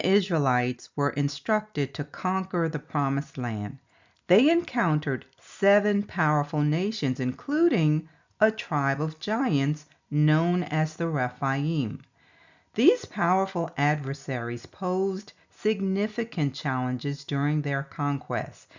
the Israelites were instructed to conquer the Promised Land, they encountered 7 powerful nations, including a tribe of giants known as the Rephaim. These powerful adversaries posed significant challenges during their conquest.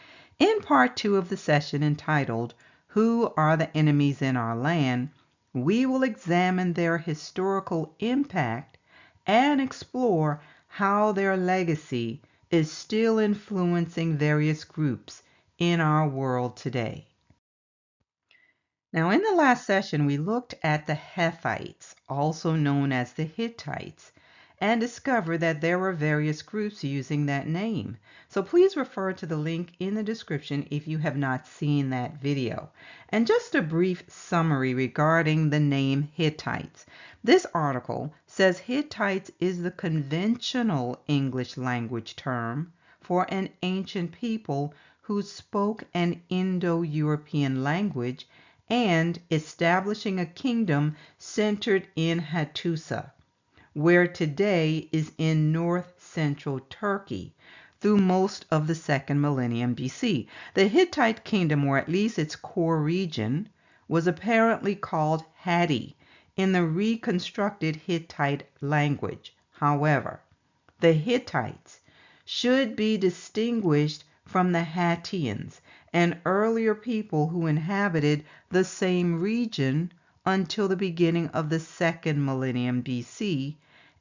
In part 2 of the session entitled, Who Are the Enemies in Our Land?, we will examine their historical impact and explore how their legacy is still influencing various groups in our world today. Now, in the last session, we looked at the Hethites, also known as the Hittites, and discovered that there were various groups using that name. So please refer to the link in the description if you have not seen that video. And just a brief summary regarding the name Hittites. This article says Hittites is the conventional English language term for an ancient people who spoke an Indo-European language and establishing a kingdom centered in Hattusa, where today is in north-central Turkey, through most of the 2nd millennium BC. The Hittite kingdom, or at least its core region, was apparently called Hatti in the reconstructed Hittite language. However, the Hittites should be distinguished from the Hattians, an earlier people who inhabited the same region until the beginning of the 2nd millennium BC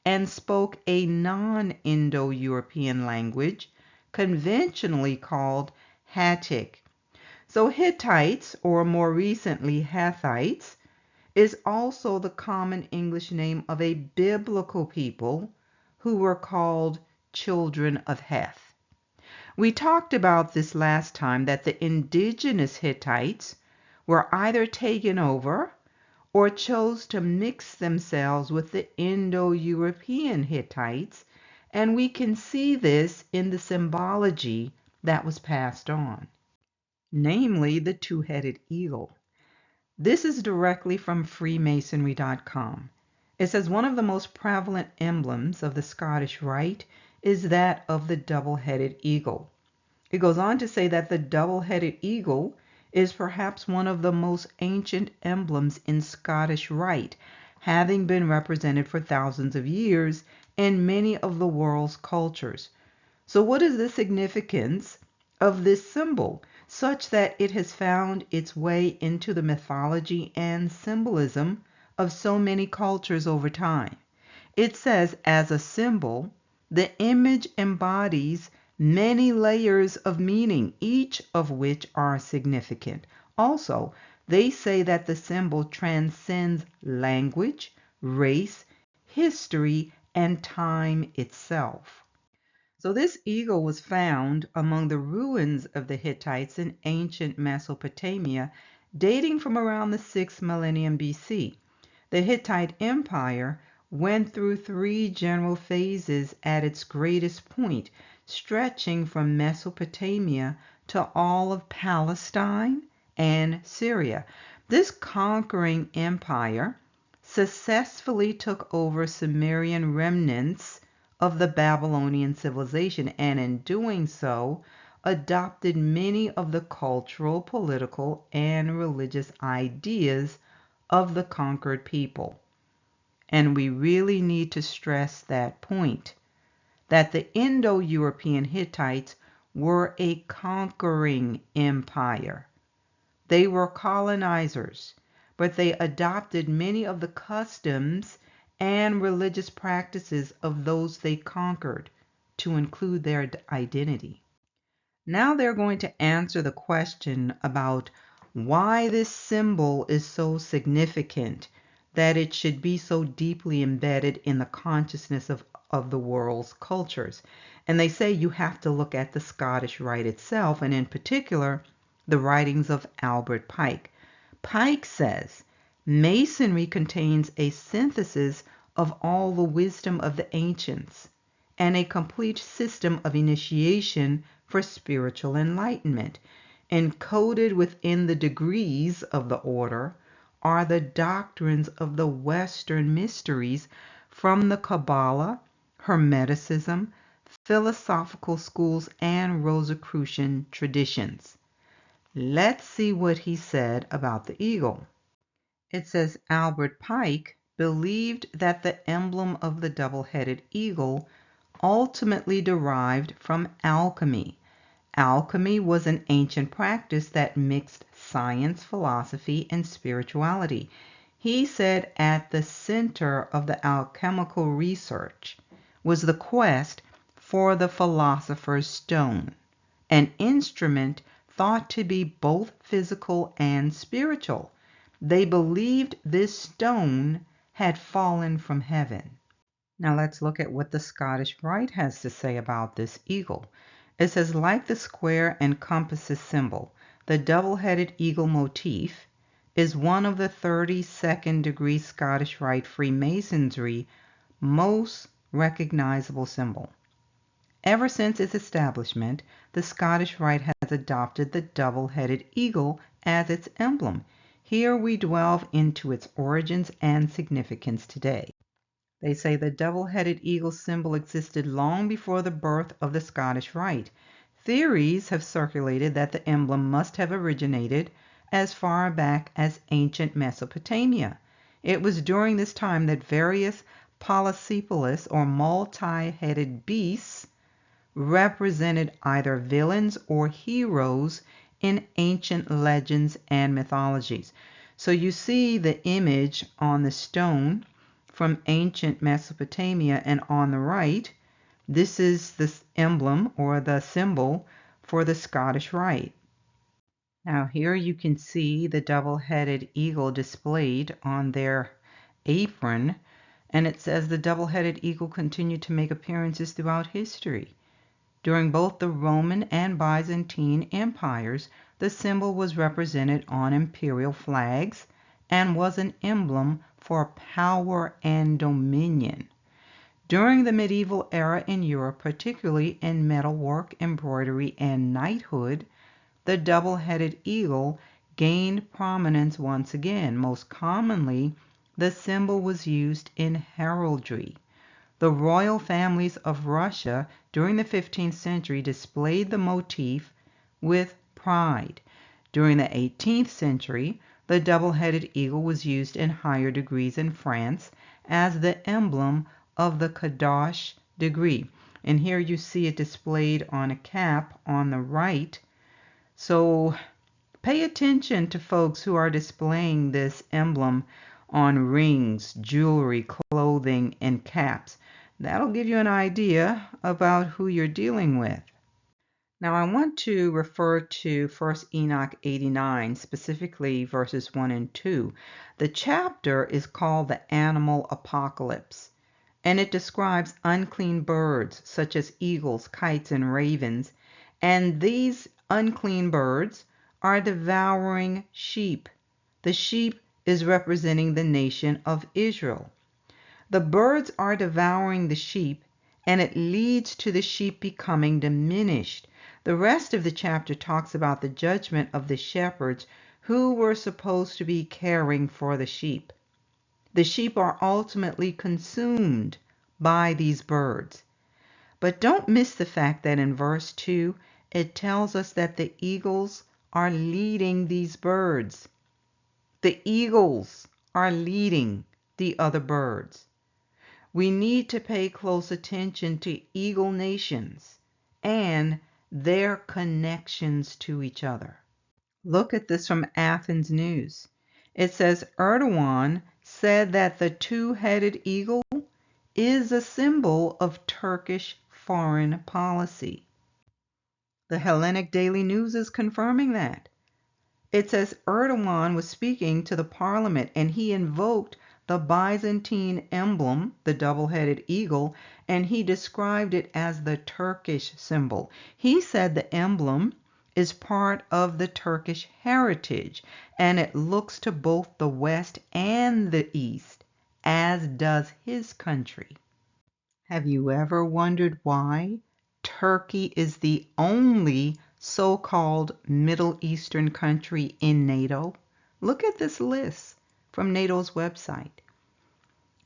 and spoke a non-Indo-European language conventionally called Hattic. So Hittites, or more recently Hethites, is also the common English name of a biblical people who were called children of Heth. We talked about this last time, that the indigenous Hittites were either taken over or chose to mix themselves with the Indo-European Hittites, and we can see this in the symbology that was passed on, namely the 2-headed eagle. This is directly from Freemasonry.com. It says one of the most prevalent emblems of the Scottish Rite is that of the double-headed eagle. It goes on to say that the double-headed eagle is perhaps one of the most ancient emblems in Scottish Rite, having been represented for thousands of years in many of the world's cultures. So what is the significance of this symbol, such that it has found its way into the mythology and symbolism of so many cultures over time? It says, as a symbol, the image embodies many layers of meaning, each of which are significant. Also, they say that the symbol transcends language, race, history, and time itself. So this eagle was found among the ruins of the Hittites in ancient Mesopotamia, dating from around the 6th millennium BC. The Hittite Empire went through 3 general phases at its greatest point, stretching from Mesopotamia to all of Palestine and Syria. This conquering empire successfully took over Sumerian remnants of the Babylonian civilization, and in doing so, adopted many of the cultural, political, and religious ideas of the conquered people. And we really need to stress that point, that the Indo-European Hittites were a conquering empire. They were colonizers, but they adopted many of the customs and religious practices of those they conquered to include their identity. Now they're going to answer the question about why this symbol is so significant, that it should be so deeply embedded in the consciousness of the world's cultures. And they say you have to look at the Scottish Rite itself, and in particular, the writings of Albert Pike. Pike says, Masonry contains a synthesis of all the wisdom of the ancients and a complete system of initiation for spiritual enlightenment. Encoded within the degrees of the order are the doctrines of the Western mysteries from the Kabbalah, Hermeticism, philosophical schools, and Rosicrucian traditions. Let's see what he said about the eagle. It says Albert Pike believed that the emblem of the double-headed eagle ultimately derived from alchemy. Alchemy was an ancient practice that mixed science, philosophy, and spirituality. He said at the center of the alchemical research was the quest for the philosopher's stone, an instrument thought to be both physical and spiritual. They believed this stone had fallen from heaven. Now let's look at what the Scottish Rite has to say about this eagle. It says, like the square and compasses symbol, the double-headed eagle motif is one of the 32nd degree Scottish Rite Freemasonry most recognizable symbol. Ever since its establishment, the Scottish Rite has adopted the double-headed eagle as its emblem. Here we delve into its origins and significance today. They say the double-headed eagle symbol existed long before the birth of the Scottish Rite. Theories have circulated that the emblem must have originated as far back as ancient Mesopotamia. It was during this time that various polycephalous or multi-headed beasts represented either villains or heroes in ancient legends and mythologies. So you see the image on the stone from ancient Mesopotamia, and on the right, this is the emblem or the symbol for the Scottish Rite. Now here you can see the double-headed eagle displayed on their apron, and it says the double-headed eagle continued to make appearances throughout history. During both the Roman and Byzantine empires, the symbol was represented on imperial flags and was an emblem for power and dominion. During the medieval era in Europe, particularly in metalwork, embroidery, and knighthood, the double-headed eagle gained prominence once again. Most commonly, the symbol was used in heraldry. The royal families of Russia during the 15th century displayed the motif with pride. During the 18th century, the double-headed eagle was used in higher degrees in France as the emblem of the Kadosh degree. And here you see it displayed on a cap on the right. So pay attention to folks who are displaying this emblem on rings, jewelry, clothing, and caps. That'll give you an idea about who you're dealing with. Now I want to refer to 1 Enoch 89, specifically verses 1 and 2. The chapter is called the Animal Apocalypse, and it describes unclean birds such as eagles, kites, and ravens, and these unclean birds are devouring sheep. The sheep is representing the nation of Israel. The birds are devouring the sheep, and it leads to the sheep becoming diminished. The rest of the chapter talks about the judgment of the shepherds who were supposed to be caring for the sheep. The sheep are ultimately consumed by these birds. But don't miss the fact that in verse 2, it tells us that the eagles are leading these birds. The eagles are leading the other birds. We need to pay close attention to eagle nations and their connections to each other. Look at this from Athens News. It says Erdogan said that the two-headed eagle is a symbol of Turkish foreign policy. The Hellenic Daily News is confirming that. It says Erdogan was speaking to the parliament and he invoked the Byzantine emblem, the double-headed eagle, and he described it as the Turkish symbol. He said the emblem is part of the Turkish heritage, and it looks to both the West and the East, as does his country. Have you ever wondered why Turkey is the only so-called Middle Eastern country in NATO? Look at this list from NATO's website.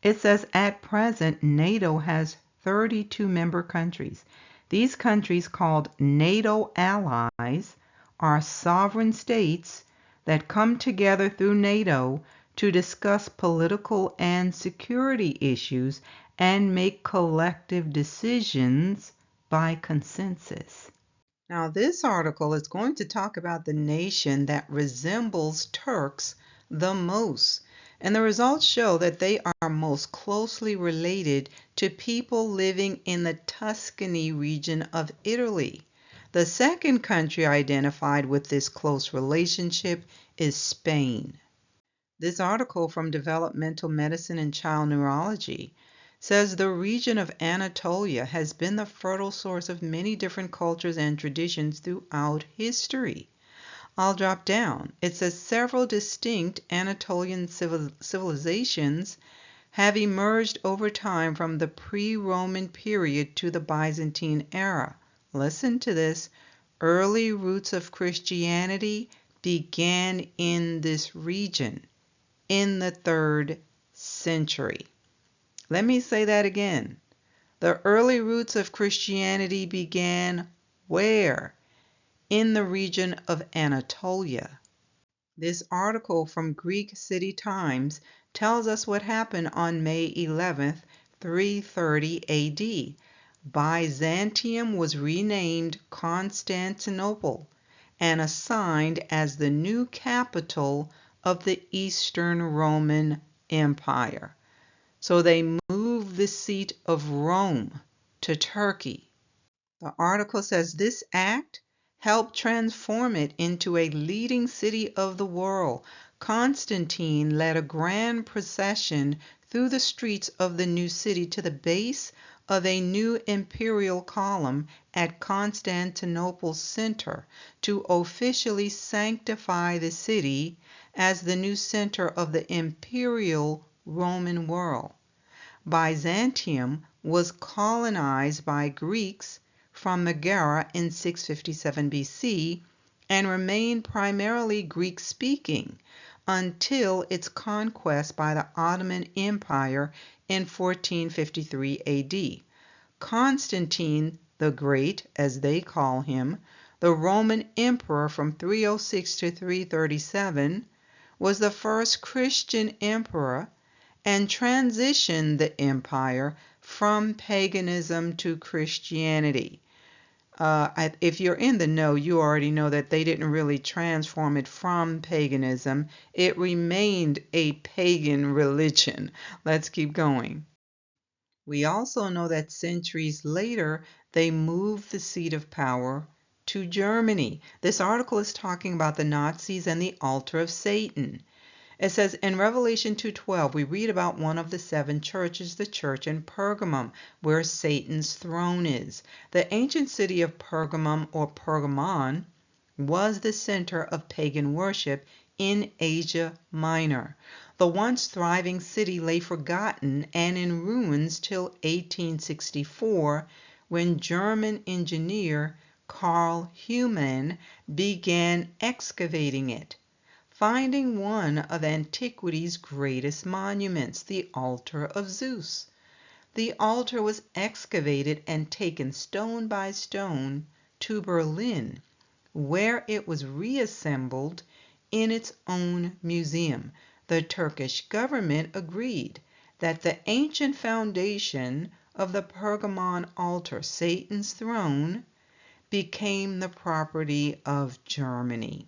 It says at present NATO has 32 member countries. These countries, called NATO allies, are sovereign states that come together through NATO to discuss political and security issues and make collective decisions by consensus. Now, this article is going to talk about the nation that resembles Turks the most, and the results show that they are most closely related to people living in the Tuscany region of Italy. The second country identified with this close relationship is Spain. This article from Developmental Medicine and Child Neurology says the region of Anatolia has been the fertile source of many different cultures and traditions throughout history. I'll drop down. It says several distinct Anatolian civilizations have emerged over time from the pre-Roman period to the Byzantine era. Listen to this. Early roots of Christianity began in this region in the 3rd century. Let me say that again. The early roots of Christianity began where? In the region of Anatolia. This article from Greek City Times tells us what happened on May 11th, 330 AD. Byzantium was renamed Constantinople and assigned as the new capital of the Eastern Roman Empire. So they moved the seat of Rome to Turkey. The article says this act helped transform it into a leading city of the world. Constantine led a grand procession through the streets of the new city to the base of a new imperial column at Constantinople's center to officially sanctify the city as the new center of the imperial Roman world. Byzantium was colonized by Greeks from Megara in 657 BC and remained primarily Greek-speaking until its conquest by the Ottoman Empire in 1453 AD. Constantine the Great, as they call him, the Roman emperor from 306 to 337, was the first Christian emperor and transitioned the empire from paganism to Christianity. If you're in the know, you already know that they didn't really transform it from paganism. It remained a pagan religion. Let's keep going. We also know that centuries later, they moved the seat of power to Germany. This article is talking about the Nazis and the altar of Satan. It says in Revelation 2:12, we read about one of the 7 churches, the church in Pergamum, where Satan's throne is. The ancient city of Pergamum, or Pergamon, was the center of pagan worship in Asia Minor. The once thriving city lay forgotten and in ruins till 1864, when German engineer Karl Humann began excavating it, finding one of antiquity's greatest monuments, the altar of Zeus. The altar was excavated and taken stone by stone to Berlin, where it was reassembled in its own museum. The Turkish government agreed that the ancient foundation of the Pergamon altar, Satan's throne, became the property of Germany.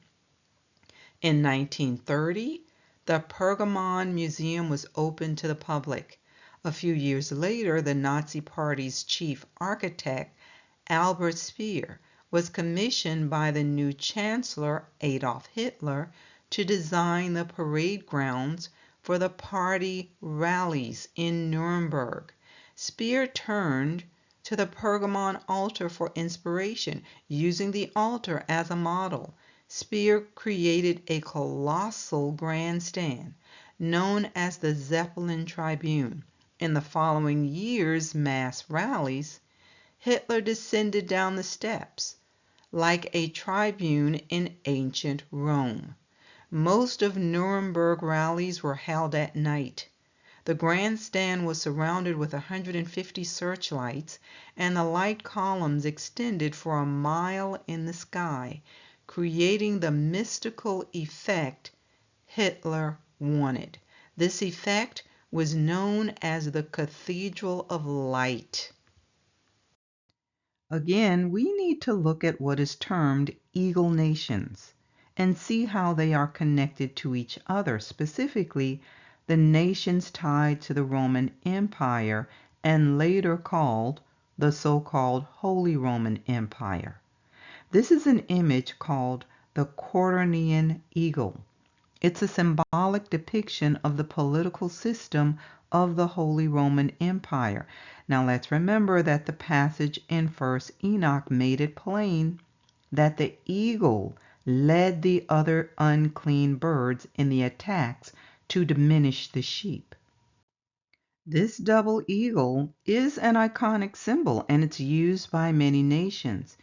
In 1930, the Pergamon Museum was opened to the public. A few years later, the Nazi Party's chief architect, Albert Speer, was commissioned by the new Chancellor, Adolf Hitler, to design the parade grounds for the party rallies in Nuremberg. Speer turned to the Pergamon altar for inspiration, using the altar as a model. Speer created a colossal grandstand known as the Zeppelin Tribune. In the following year's mass rallies, Hitler descended down the steps like a tribune in ancient Rome. Most of Nuremberg rallies were held at night. The grandstand was surrounded with 150 searchlights, and the light columns extended for a mile in the sky, creating the mystical effect Hitler wanted. This effect was known as the Cathedral of Light. Again, we need to look at what is termed eagle nations and see how they are connected to each other, specifically the nations tied to the Roman Empire and later called the so-called Holy Roman Empire. This is an image called the Quaternion eagle. It's a symbolic depiction of the political system of the Holy Roman Empire. Now let's remember that the passage in 1 Enoch made it plain that the eagle led the other unclean birds in the attacks to diminish the sheep. This double eagle is an iconic symbol and it's used by many nations.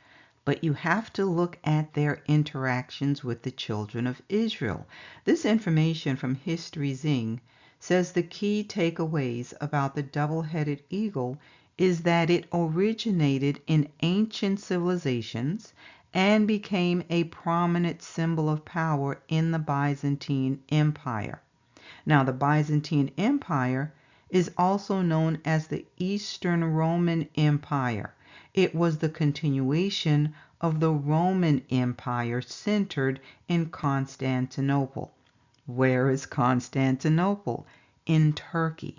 But you have to look at their interactions with the children of Israel. This information from History Zing says the key takeaways about the double-headed eagle is that it originated in ancient civilizations and became a prominent symbol of power in the Byzantine Empire. Now, the Byzantine Empire is also known as the Eastern Roman Empire. It was the continuation of the Roman Empire centered in Constantinople. Where is Constantinople? In Turkey.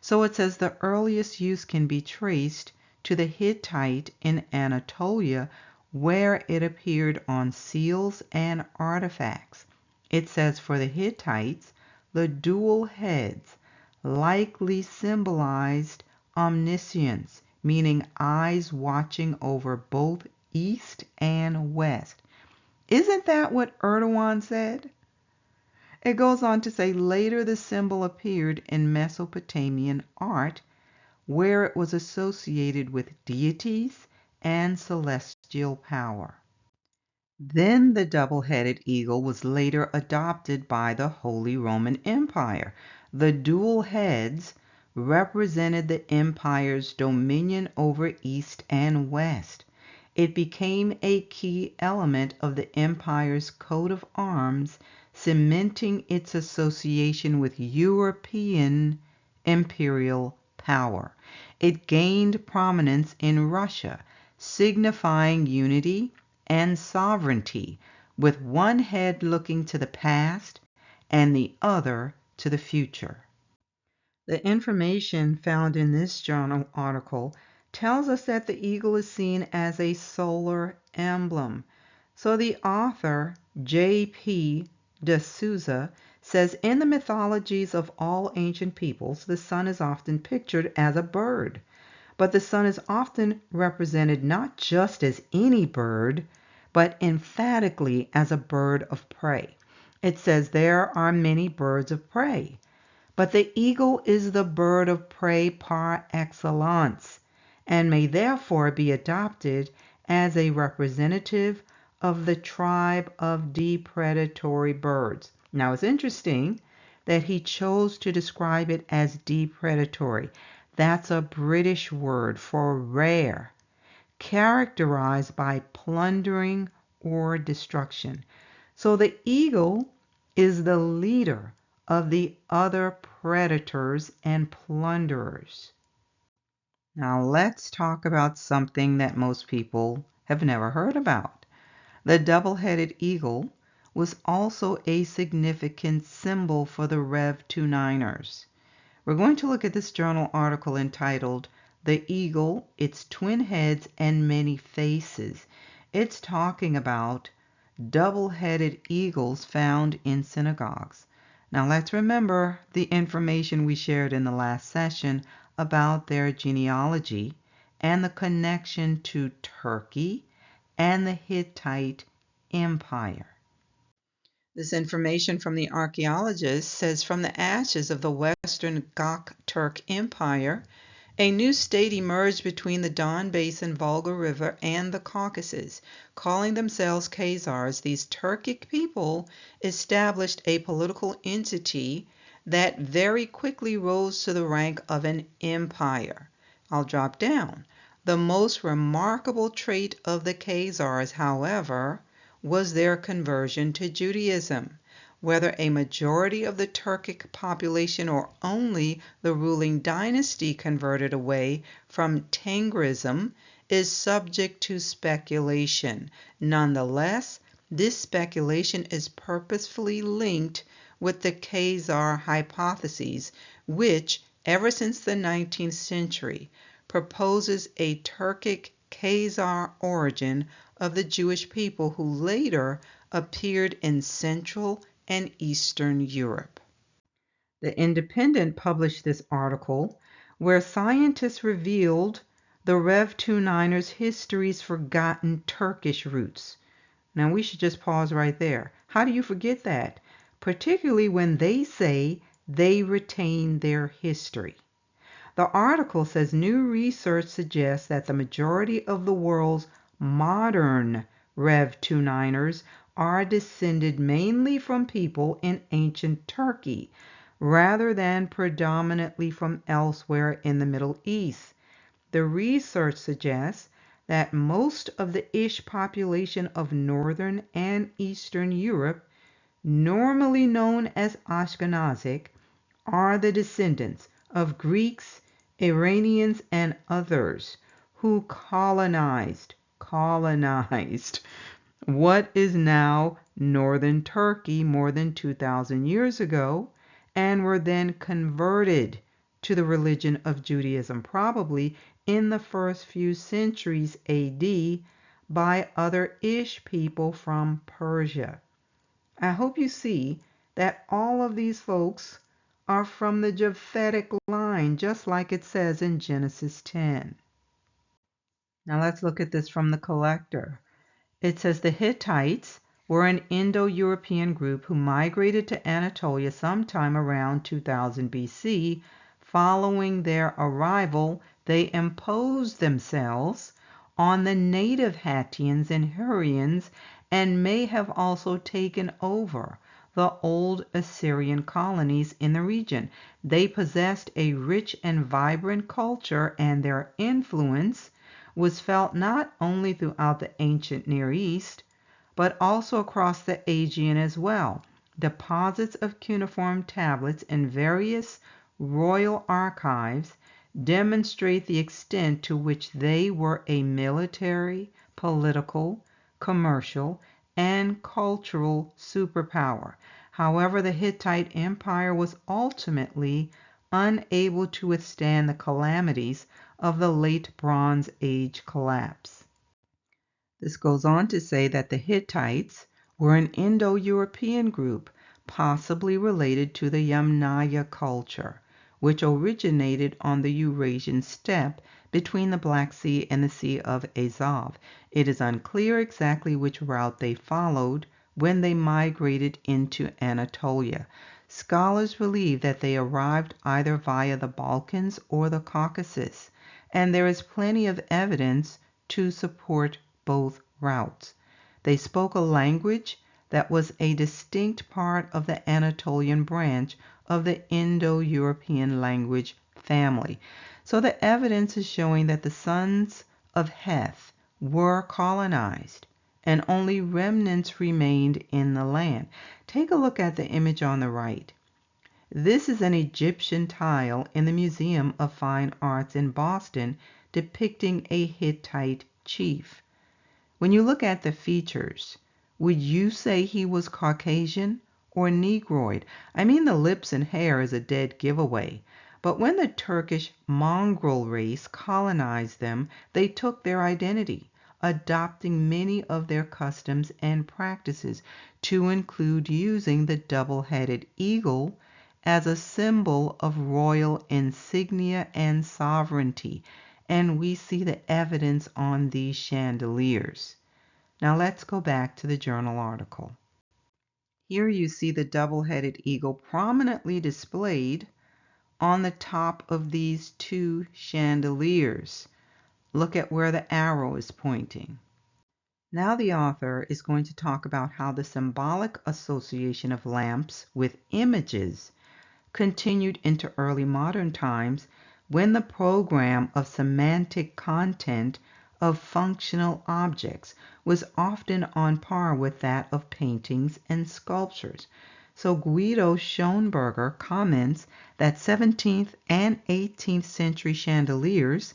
So it says the earliest use can be traced to the Hittite in Anatolia, where it appeared on seals and artifacts. It says for the Hittites, the dual heads likely symbolized omniscience, meaning eyes watching over both east and west. Isn't that what Erdogan said? It goes on to say later the symbol appeared in Mesopotamian art, where it was associated with deities and celestial power. Then the double-headed eagle was later adopted by the Holy Roman Empire. The dual heads represented the empire's dominion over East and West. It became a key element of the empire's coat of arms, cementing its association with European imperial power. It gained prominence in Russia, signifying unity and sovereignty, with one head looking to the past and the other to the future. The information found in this journal article tells us that the eagle is seen as a solar emblem. So the author, J.P. D'Souza, says in the mythologies of all ancient peoples, the sun is often pictured as a bird. But the sun is often represented not just as any bird, but emphatically as a bird of prey. It says there are many birds of prey, but the eagle is the bird of prey par excellence and may therefore be adopted as a representative of the tribe of depredatory birds. Now it's interesting that he chose to describe it as depredatory. That's a British word for rare, characterized by plundering or destruction. So the eagle is the leader of the other predators and plunderers. Now let's talk about something that most people have never heard about. The double-headed eagle was also a significant symbol for the Rev 29ers. We're going to look at this journal article entitled The Eagle, Its Twin Heads and Many Faces. It's talking about double-headed eagles found in synagogues. Now let's remember the information we shared in the last session about their genealogy and the connection to Turkey and the Hittite Empire. This information from the archaeologists says from the ashes of the Western Gokturk Empire, a new state emerged between the Don Basin, Volga River, and the Caucasus. Calling themselves Khazars, these Turkic people established a political entity that very quickly rose to the rank of an empire. I'll drop down. The most remarkable trait of the Khazars, however, was their conversion to Judaism. Whether a majority of the Turkic population or only the ruling dynasty converted away from Tengrism is subject to speculation. Nonetheless, this speculation is purposefully linked with the Khazar hypotheses, which, ever since the 19th century, proposes a Turkic Khazar origin of the Jewish people who later appeared in Central and Eastern Europe. The Independent published this article where scientists revealed the Rev 29ers' history's forgotten Turkish roots. Now we should just pause right there. How do you forget that? Particularly when they say they retain their history. The article says new research suggests that the majority of the world's modern Rev 29ers are descended mainly from people in ancient Turkey, rather than predominantly from elsewhere in the Middle East. The research suggests that most of the Ish population of Northern and Eastern Europe, normally known as Ashkenazic, are the descendants of Greeks, Iranians, and others who colonized what is now northern Turkey more than 2,000 years ago, and were then converted to the religion of Judaism, probably in the first few centuries AD, by other Ish people from Persia. I hope you see that all of these folks are from the Japhetic line, just like it says in Genesis 10. Now let's look at this from the collector. It says the Hittites were an Indo-European group who migrated to Anatolia sometime around 2000 BC. Following their arrival, they imposed themselves on the native Hattians and Hurrians and may have also taken over the old Assyrian colonies in the region. They possessed a rich and vibrant culture, and their influence was felt not only throughout the ancient Near East, but also across the Aegean as well. Deposits of cuneiform tablets in various royal archives demonstrate the extent to which they were a military, political, commercial, and cultural superpower. However, the Hittite Empire was ultimately unable to withstand the calamities of the late Bronze Age collapse. This goes on to say that the Hittites were an Indo-European group, possibly related to the Yamnaya culture, which originated on the Eurasian steppe between the Black Sea and the Sea of Azov. It is unclear exactly which route they followed when they migrated into Anatolia. Scholars believe that they arrived either via the Balkans or the Caucasus, and there is plenty of evidence to support both routes. They spoke a language that was a distinct part of the Anatolian branch of the Indo-European language family. So the evidence is showing that the sons of Heth were colonized, and only remnants remained in the land. Take a look at the image on the right. This is an Egyptian tile in the Museum of Fine Arts in Boston depicting a Hittite chief. When you look at the features, would you say he was Caucasian or Negroid? I mean, the lips and hair is a dead giveaway. But when the Turkish mongrel race colonized them, they took their identity, adopting many of their customs and practices, to include using the double-headed eagle as a symbol of royal insignia and sovereignty. And we see the evidence on these chandeliers. Now let's go back to the journal article. Here you see the double-headed eagle prominently displayed on the top of these two chandeliers. Look at where the arrow is pointing. Now the author is going to talk about how the symbolic association of lamps with images continued into early modern times when the program of semantic content of functional objects was often on par with that of paintings and sculptures. So Guido Schoenberger comments that 17th and 18th century chandeliers,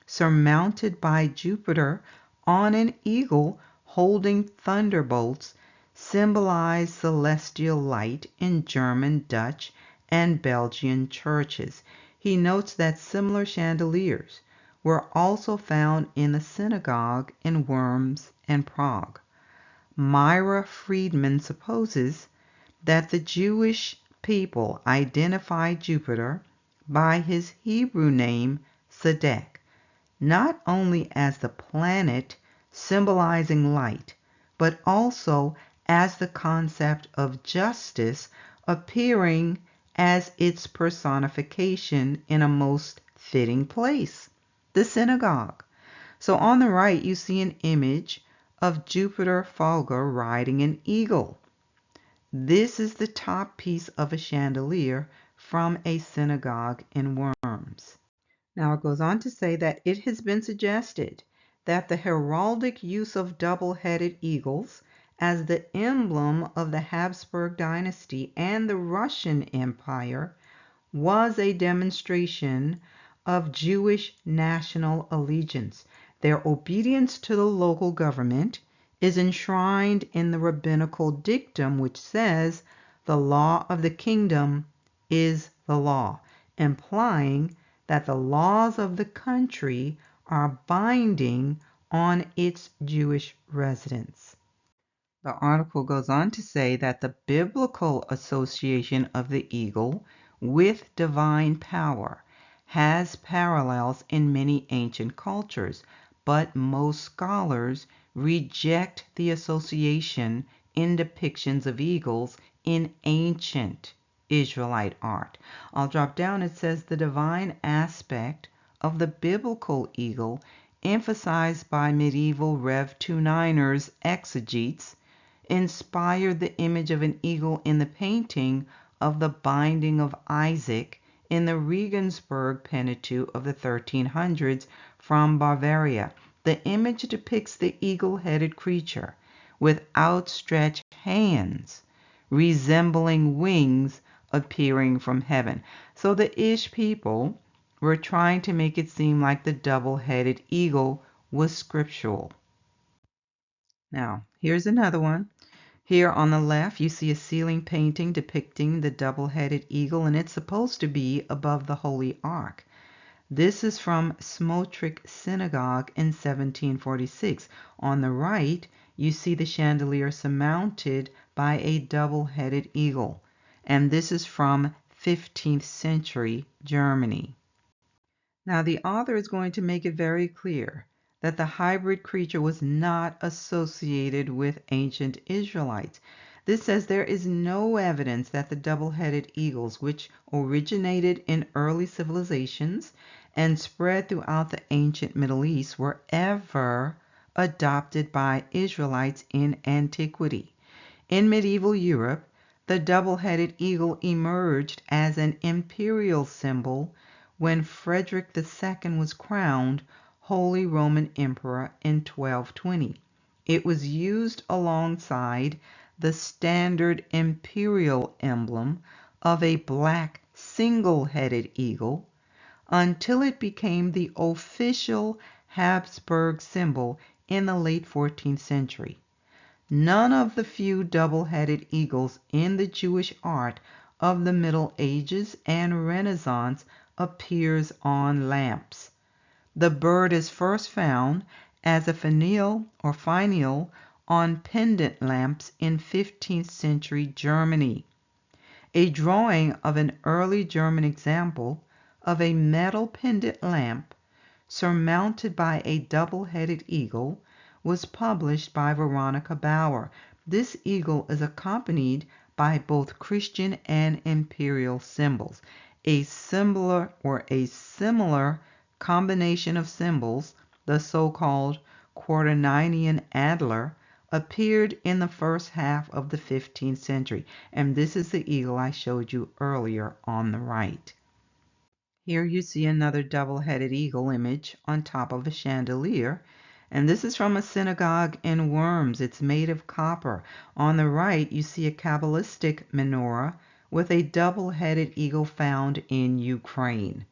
surmounted by Jupiter on an eagle holding thunderbolts, symbolize celestial light in German, Dutch, and Belgian churches. He notes that similar chandeliers were also found in the synagogue in Worms and Prague. Myra Friedman supposes that the Jewish people identify Jupiter by his Hebrew name Sedek, not only as the planet symbolizing light, but also as the concept of justice appearing as its personification in a most fitting place, the synagogue. So on the right, you see an image of Jupiter Fulgur riding an eagle. This is the top piece of a chandelier from a synagogue in Worms. Now it goes on to say that it has been suggested that the heraldic use of double-headed eagles as the emblem of the Habsburg dynasty and the Russian Empire was a demonstration of Jewish national allegiance. Their obedience to the local government is enshrined in the rabbinical dictum which says, "The law of the kingdom is the law," implying that the laws of the country are binding on its Jewish residents. The article goes on to say that the biblical association of the eagle with divine power has parallels in many ancient cultures, but most scholars reject the association in depictions of eagles in ancient Israelite art. I'll drop down. It says the divine aspect of the biblical eagle emphasized by medieval Rev. 29ers exegetes inspired the image of an eagle in the painting of the Binding of Isaac in the Regensburg Pentateuch of the 1300s from Bavaria. The image depicts the eagle-headed creature with outstretched hands resembling wings appearing from heaven. So the Ish people were trying to make it seem like the double-headed eagle was scriptural. Now, here's another one. Here on the left, you see a ceiling painting depicting the double-headed eagle, and it's supposed to be above the Holy Ark. This is from Smotrich Synagogue in 1746. On the right, you see the chandelier surmounted by a double-headed eagle, and this is from 15th century Germany. Now, the author is going to make it very clear that the hybrid creature was not associated with ancient Israelites. This says there is no evidence that the double-headed eagles, which originated in early civilizations and spread throughout the ancient Middle East, were ever adopted by Israelites in antiquity. In medieval Europe, the double-headed eagle emerged as an imperial symbol when Frederick II was crowned Holy Roman Emperor in 1220. It was used alongside the standard imperial emblem of a black single-headed eagle until it became the official Habsburg symbol in the late 14th century. None of the few double-headed eagles in the Jewish art of the Middle Ages and Renaissance appears on lamps. The bird is first found as a finial or finial on pendant lamps in 15th century Germany. A drawing of an early German example of a metal pendant lamp surmounted by a double-headed eagle was published by Veronica Bauer. This eagle is accompanied by both Christian and imperial symbols. A similar combination of symbols, the so-called Quaternionian antler, appeared in the first half of the 15th century, and this is the eagle I showed you earlier on the right. Here you see another double-headed eagle image on top of a chandelier, and this is from a synagogue in Worms. It's made of copper. On the right you see a Kabbalistic menorah with a double-headed eagle found in Ukraine.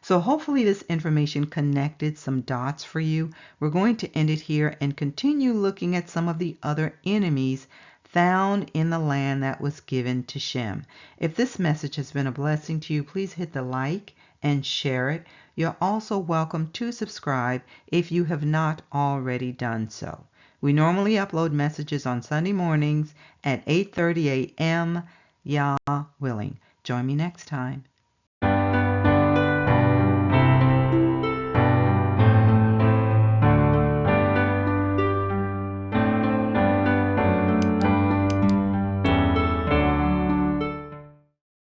So hopefully this information connected some dots for you. We're going to end it here and continue looking at some of the other enemies found in the land that was given to Shem. If this message has been a blessing to you, please hit the like and share it. You're also welcome to subscribe if you have not already done so. We normally upload messages on Sunday mornings at 8:30 a.m. Yah willing. Join me next time.